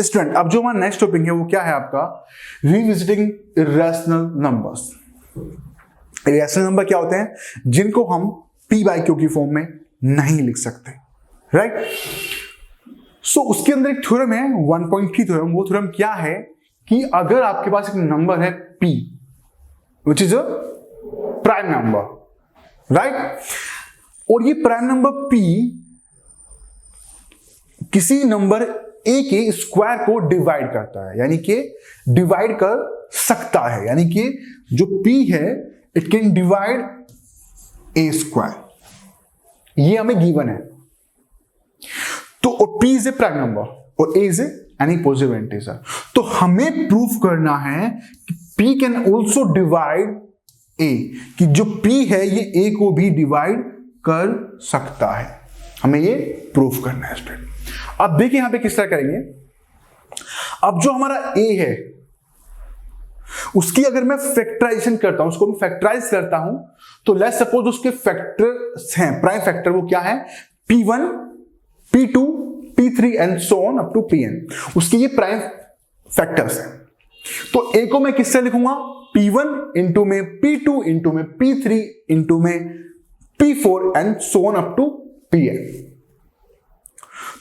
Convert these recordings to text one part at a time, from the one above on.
Student अब जो हमारा नेक्स्ट टॉपिक है वो क्या है आपका, revisiting irrational numbers. Irrational number क्या होते हैं, जिनको हम p बाई क्यू की फॉर्म में नहीं लिख सकते, राइट। सो उसके अंदर एक थ्योरम है 1.3 थ्योरम। वो थ्योरम क्या है कि अगर आपके पास एक नंबर है p which is a prime number, right, और ये प्राइम नंबर p किसी नंबर a के स्क्वायर को डिवाइड करता है, यानी कि डिवाइड कर सकता है, यानी कि जो p है it can divide a square, ये हमें गिवन है। तो p is a prime number और a is any positive integer. तो हमें प्रूफ करना है कि p can also divide a, कि जो p है ये a को भी डिवाइड कर सकता है। हमें ये प्रूफ करना है स्टूडेंट। अब देखिए यहां पे किस तरह करेंगे। अब जो हमारा a है उसकी अगर मैं फैक्टराइजेशन करता हूं, उसको मैं फैक्टराइज करता हूं, तो लेट्स सपोज उसके फैक्टर्स हैं, प्राइम फैक्टर वो क्या है, p1 p2 p3 and so on up to pn। उसके ये प्राइम फैक्टर्स हैं। तो a को मैं किससे लिखूंगा, p1 इंटू में p2 इंटू में p3 इंटू में p4 and so on up to pn।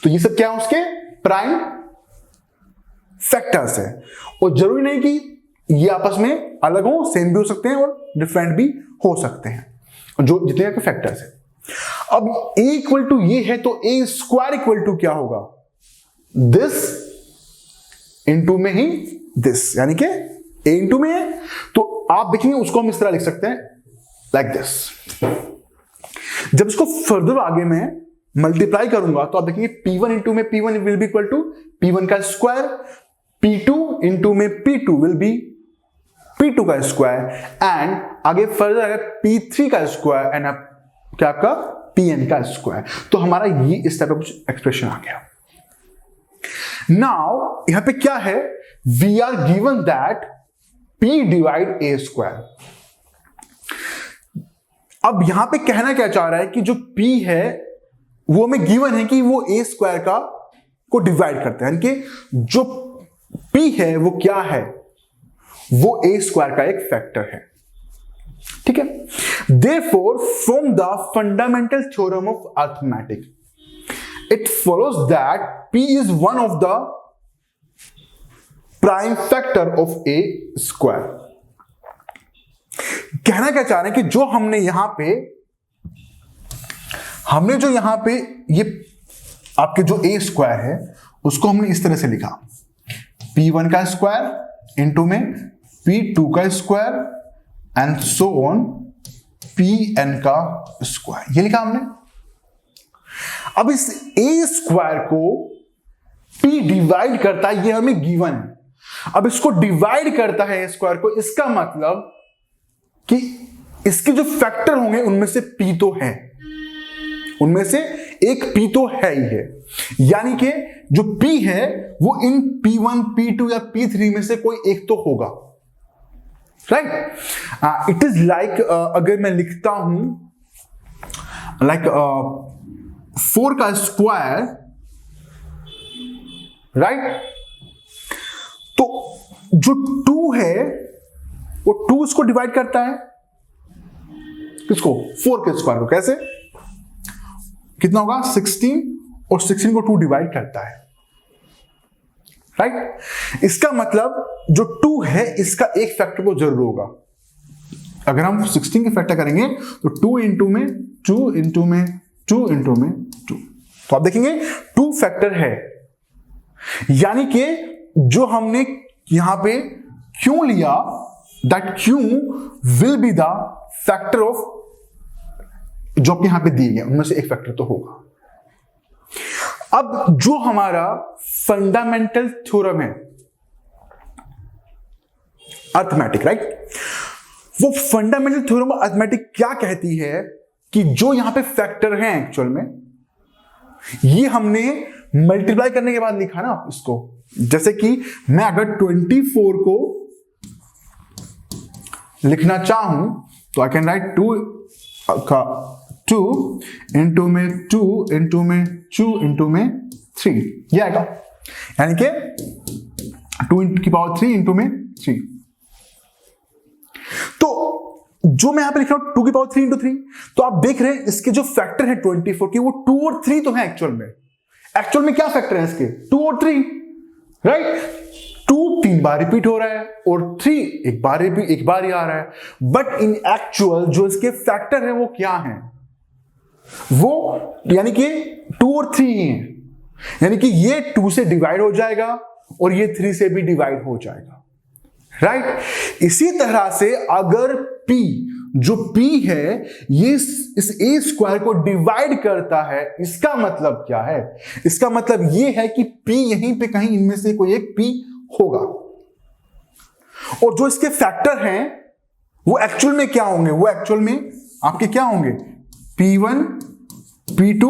तो ये सब क्या है, उसके प्राइम फैक्टर्स है। और जरूरी नहीं कि ये आपस में अलग हो, सेम भी हो सकते हैं और डिफरेंट भी हो सकते हैं, जो जितने के फैक्टर्स है। अब a इक्वल टू ये है तो a स्क्वायर इक्वल टू क्या होगा, दिस इंटू में ही दिस, यानी कि a इंटू में है तो आप देखेंगे उसको हम इस तरह लिख सकते हैं लाइक दिस। जब इसको फर्दर आगे मैं मल्टीप्लाई करूंगा तो आप देखेंगे p1 इंटू में p1 will be equal to p1 का स्क्वायर, p2 इंटू में p2 विल बी p2 का स्क्वायर, एंड आगे फर्दर अगर p3 का स्क्वायर एंड क्या आपका pn का स्क्वायर। तो हमारा ये इस टाइप का कुछ एक्सप्रेशन आ गया। नाउ यहां पे क्या है, we are given that p divide a square. अब यहां पे कहना क्या चाह रहा है कि जो p है वो हमें गिवन है कि वो a स्क्वायर का को डिवाइड करता है, यानी कि जो p है वो क्या है, वो a स्क्वायर का एक फैक्टर है, ठीक है। Therefore, from the fundamental theorem of arithmetic, it follows that p is one of the prime factor of a square। कहना क्या चाह रहे हैं कि जो हमने जो यहां पे ये आपके जो a स्क्वायर है उसको हमने इस तरह से लिखा, p1 का स्क्वायर इंटू में p2 का square and so on pn का स्क्वायर, ये लिखा हमने। अब इस a स्क्वायर को p डिवाइड करता है, ये हमें गिवन है। अब इसको डिवाइड करता है a स्क्वायर को, इसका मतलब कि इसके जो फैक्टर होंगे उनमें से p तो है, उनमें से एक p तो है ही है, यानी कि जो p है वो इन p1 p2 या p3 में से कोई एक तो होगा, राइट। इट इज लाइक अगर मैं लिखता हूं लाइक 4 का स्क्वायर, राइट, तो जो 2 है वो 2 इसको डिवाइड करता है, किसको, 4 के स्क्वायर को। कैसे, कितना होगा 16, और 16 को 2 डिवाइड करता है, राइट। इसका मतलब जो 2 है इसका एक फैक्टर को जरूर होगा। अगर हम 16 के फैक्टर करेंगे तो 2 इंटू में 2 इंटू में 2 इंटू में 2, तो आप देखेंगे 2 फैक्टर है, यानी कि जो हमने यहां पे क्यों लिया, दैट क्यों will be the factor of जो आपके यहां पे दिए गए उनमें से एक फैक्टर तो होगा। अब जो हमारा फंडामेंटल थ्योरम है अर्थमेटिक, राइट, वो फंडामेंटल थ्योरम अर्थमेटिक क्या कहती है कि जो यहां पे फैक्टर हैं एक्चुअल में ये हमने मल्टीप्लाई करने के बाद लिखा ना इसको। जैसे कि मैं अगर 24 को लिखना चाहूं तो आई कैन राइट 2 इंटू में 2 इंटू में 2 इंटू में 3, ये आएगा। यानी कि 2 इंटू में 3। तो जो मैं यहां पे लिख रहा हूं 2 इंटू 3, तो आप देख रहे हैं इसके जो फैक्टर है 24 के, वो 2 और 3 तो है एक्चुअल में क्या फैक्टर है इसके? 2 और 3, राइट? 2 3 बार रिपीट हो रहा है और 3 एक बार ही आ रहा है, बट इन एक्चुअल जो इसके फैक्टर है वो क्या है? वो यानी कि 2 और 3 ही है, यानी कि ये 2 से डिवाइड हो जाएगा और ये 3 से भी डिवाइड हो जाएगा, राइट? इसी तरह से अगर P, जो P है ये इस a स्क्वायर को डिवाइड करता है, इसका मतलब क्या है? इसका मतलब ये है कि P यहीं पे कहीं इनमें से कोई एक P होगा, और जो इसके फैक्टर हैं वो एक्चुअल में क्या होंगे? वो एक्चुअल में आपके क्या होंगे? P1 P2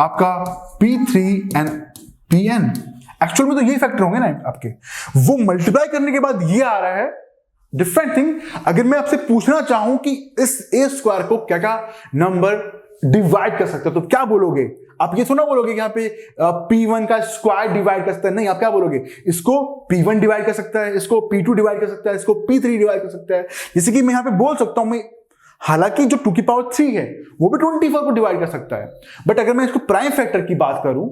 आपका P3 एंड Pn। एक्चुअल में तो यही फैक्टर होंगे ना आपके। वो मल्टीप्लाई करने के बाद ये आ रहा है डिफरेंट थिंग। अगर मैं आपसे पूछना चाहूं कि इस ए स्क्वायर को क्या क्या नंबर डिवाइड कर सकते हो तो क्या बोलोगे? आप ये थोड़ा बोलोगे कि यहाँ पे P1 का स्क्वायर डिवाइड कर सकता है, नहीं, आप क्या बोलोगे? इसको P1 डिवाइड कर सकता है, इसको P2 डिवाइड कर सकता है, इसको P3 डिवाइड कर सकता है। जैसे कि मैं यहाँ पे बोल सकता हूं, मैं हालांकि जो 2 है वो भी 24 को डिवाइड कर सकता है, बट अगर मैं इसको प्राइम फैक्टर की बात करूं,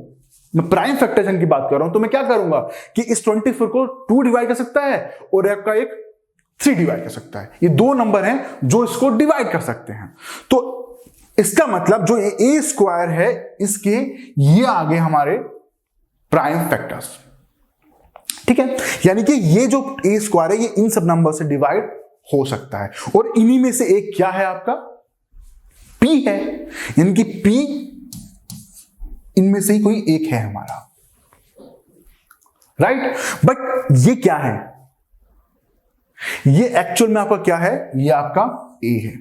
मैं प्राइम फैक्टराइजेशन की बात कर रहा हूं, तो मैं क्या करूंगा कि इस 24 को 2 डिवाइड कर सकता है और आपका एक 3 डिवाइड कर सकता है। ये 2 नंबर हैं जो इसको डिवाइड कर सकते हैं। तो इसका मतलब जो ए स्क्वायर है इसके ये आगे हमारे प्राइम फैक्टर्स, ठीक है? यानी कि ये जो ए स्क्वायर है ये इन सब नंबर से डिवाइड हो सकता है, और इन्हीं में से एक क्या है आपका? P है, यानी कि P इनमें से ही कोई एक है हमारा, राइट? बट ये क्या है? ये एक्चुअल में आपका क्या है? ये आपका A है,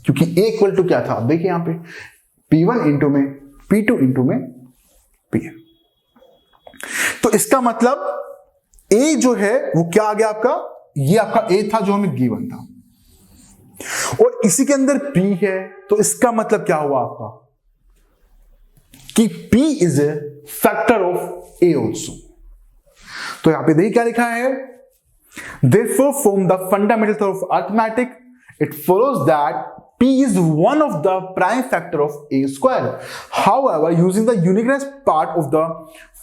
क्योंकि A इक्वल टू क्या था? आप देखिए यहां पे P1 इंटू में P2 इंटू में Pn। तो इसका मतलब A जो है वो क्या आ गया आपका? ये आपका A था जो हमें गिवन था, और इसी के अंदर P है, तो इसका मतलब क्या हुआ आपका कि P is a factor of A also. तो यहां पे देखिए क्या लिखा है, therefore from the fundamentals of arithmetic it follows that P is one of the prime factor of A square. However, using the uniqueness part of the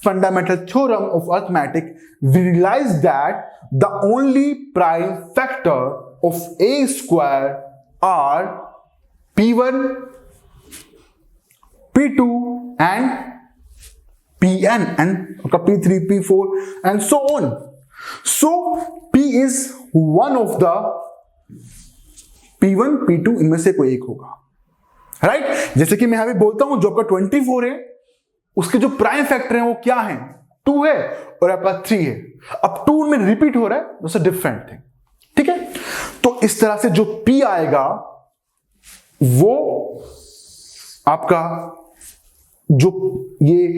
fundamental theorem of arithmetic, we realize that the only prime factor of A square are P1, P2 and Pn and P3, P4 and so on. So P is one of the P1, P2 इनमें से कोई एक होगा, right? जैसे कि मैं यहां पे बोलता हूं जो आपका 24 है उसके जो प्राइम फैक्टर है वो क्या है? 2 है और आपका 3 है। अब 2 में रिपीट हो रहा है, दैट्स अ डिफरेंट थिंग, ठीक है? तो इस तरह से जो P आएगा वो आपका जो ये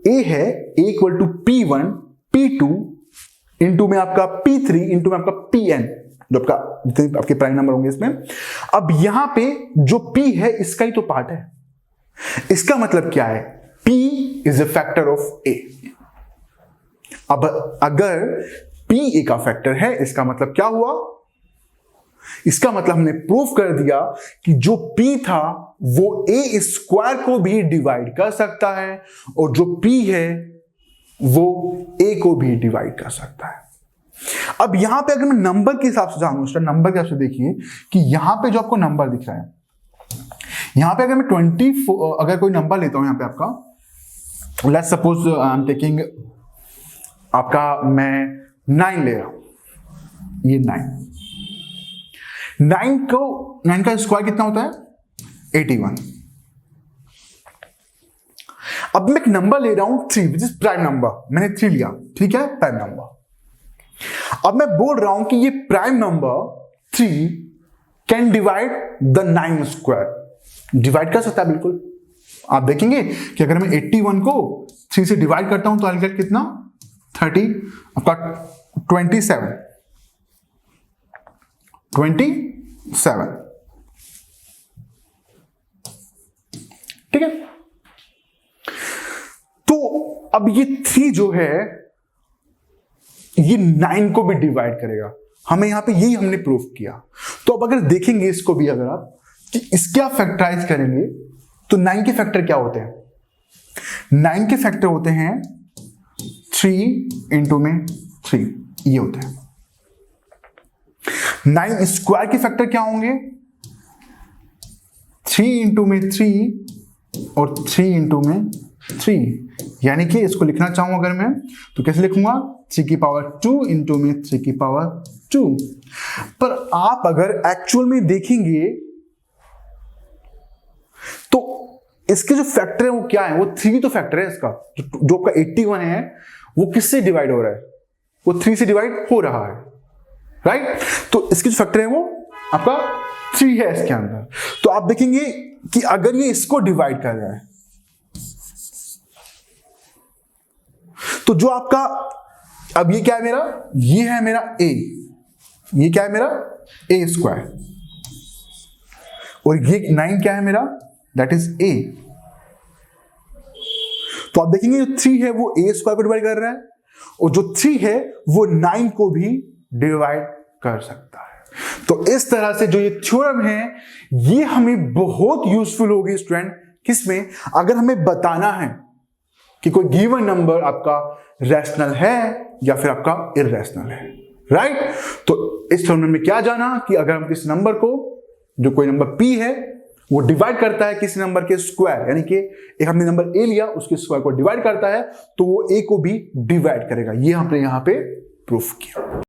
A है A equal to P1 P2 into में आपका P3 इंटू में आपका Pn, जो आपका जितने आपके प्राइम नंबर होंगे इसमें। अब यहां पे जो P है इसका ही तो पार्ट है, इसका मतलब क्या है? P is a factor of A। अब अगर P A का फैक्टर है, इसका मतलब क्या हुआ? इसका मतलब हमने प्रूफ कर दिया कि जो P था वो A स्क्वायर को भी डिवाइड कर सकता है, और जो P है वो A को भी डिवाइड कर सकता है। अब यहां पे अगर मैं नंबर के हिसाब से जानूं, नंबर के हिसाब से देखिए कि यहां पे जो आपको नंबर दिख रहा है, यहां पे अगर मैं 24 अगर कोई नंबर लेता हूं यहां पे आपका, let's suppose I am taking आपका मैं 9 ले रहा हूं, ये 9 का स्क्वायर कितना होता है? 81। अब मैं एक नंबर ले रहा हूं 3 विच इज प्राइम नंबर, मैंने 3 लिया, ठीक है, प्राइम नंबर। अब मैं बोल रहा हूं कि ये prime number 3 can divide the 9 square, divide कर सकता है बिल्कुल। आप देखेंगे कि अगर मैं 81 को 3 से डिवाइड करता हूं तो आई गेट कितना? 30 आपका 27, ठीक है? तो अब ये 3 जो है ये 9 को भी डिवाइड करेगा। हमें यहां पे यही हमने प्रूफ किया। तो अब अगर देखेंगे इसको भी, अगर आप कि इसका फैक्टराइज करेंगे तो 9 के फैक्टर क्या होते हैं? 9 के फैक्टर होते हैं 3 इंटू में 3, ये होते हैं। 9 स्क्वायर के फैक्टर क्या होंगे? 3 इंटू में 3 और 3 इंटू में 3, यानी कि इसको लिखना चाहूं अगर मैं तो कैसे लिखूंगा? 3 की पावर 2 इंटू में 3 की पावर 2। पर आप अगर एक्चुअल में देखेंगे तो इसके जो फैक्टर है वो क्या है? वो 3 तो फैक्टर है इसका। जो आपका 81 है वो किससे डिवाइड हो रहा है? वो 3 से डिवाइड हो रहा है, राइट? तो इसके जो फैक्टर है वो आपका 3 है इसके अंदर। तो आप देखेंगे कि अगर ये इसको डिवाइड कर रहा है तो जो आपका, अब ये क्या है मेरा? ये है मेरा a, ये क्या है मेरा? a स्क्वायर, और ये 9 क्या है मेरा? That is a। तो आप देखेंगे जो 3 है वो a स्क्वायर को डिवाइड कर रहा है, और जो 3 है वो 9 को भी डिवाइड कर सकता है। तो इस तरह से जो ये थ्योरम है ये हमें बहुत यूजफुल होगी स्टूडेंट। किसमें? अगर हमें बताना है कि कोई गिवन नंबर आपका रैशनल है या फिर आपका इररेशनल है, राइट? तो इस थ्योरम में क्या जाना कि अगर हम किसी नंबर को, जो कोई नंबर p है, वो डिवाइड करता है किसी नंबर के स्क्वायर, यानी कि एक हमने नंबर a लिया उसके स्क्वायर को डिवाइड करता है, तो वो a को भी डिवाइड करेगा। ये हमने यहां पे प्रूफ किया।